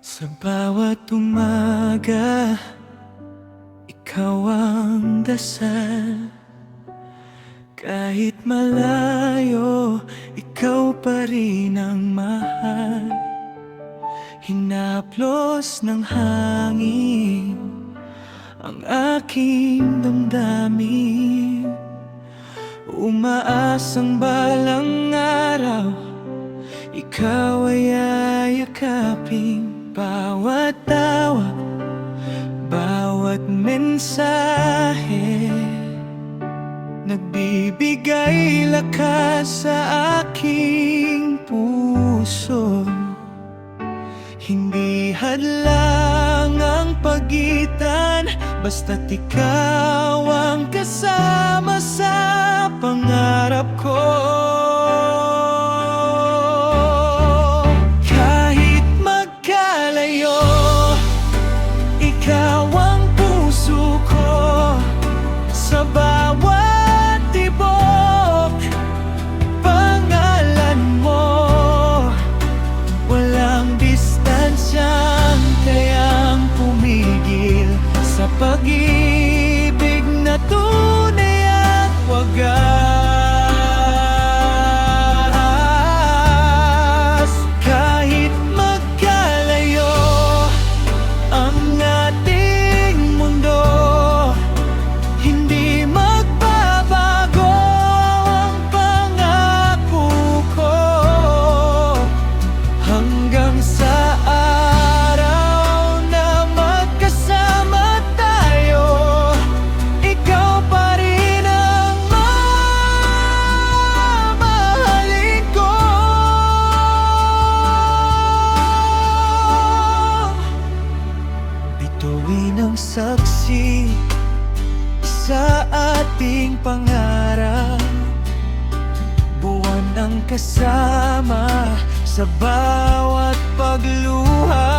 Sa bawat umaga, ikaw ang dasal. Kahit malayo, ikaw pa rin ang mahal. Hinaplos ng hangin ang aking damdamin. Umaasang balang araw, ikaw ay ayakapin. Bawat tawag, bawat mensahe, nagbibigay lakas sa aking puso. Hindi hadlang ang pagitan, basta't ikaw ang kasama sa pangarap ko. Kahit magkalayo, ikaw ang puso ko. Sa bawat tibok, pangalan mo. Walang distansyang kayang pumigil sa pag-ibig na tunay at wagas. Kahit magkalayo ang ating mundo, hindi magbabago ang pangako ko. Hanggang sa araw na magkasama tayo, ikaw pa rin ang mamahalin ko. Bituin ang saksi sa ating pangarap, buwan ang kasama sa bawat pagluha.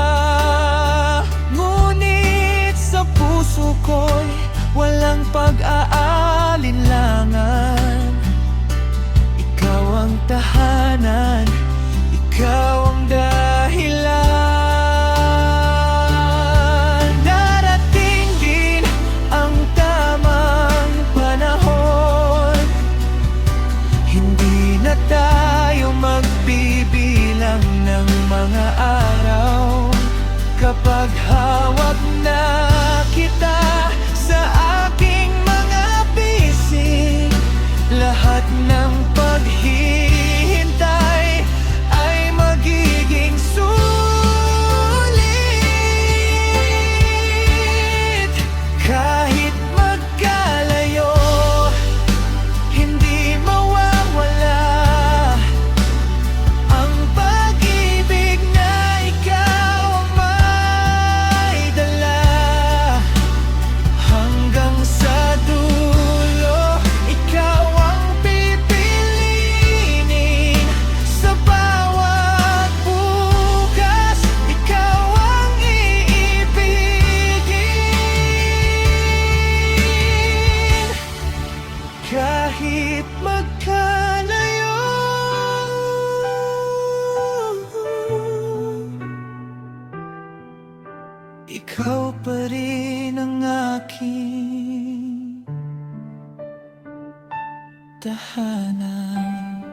Ngunit sa puso ko'y walang pag-aalinlangan. Ikaw ang tahanan, ikaw ang dahilan. Darating din ang tamang panahon, hindi na tayo magbibilang ng mga araw. Kapag hawak na kita sa aking mga bisig, lahat ng paghihintay ay magiging sulit. Kahit magkalayo, hindi mawawala ang pag-ibig na ikaw ang may dala. Hanggang sa dulo, ikaw ang pipiliin. Sa bawat bukas, ikaw ang iibigin. Kahit magkalayo, ikaw pa rin ang aking tahanan.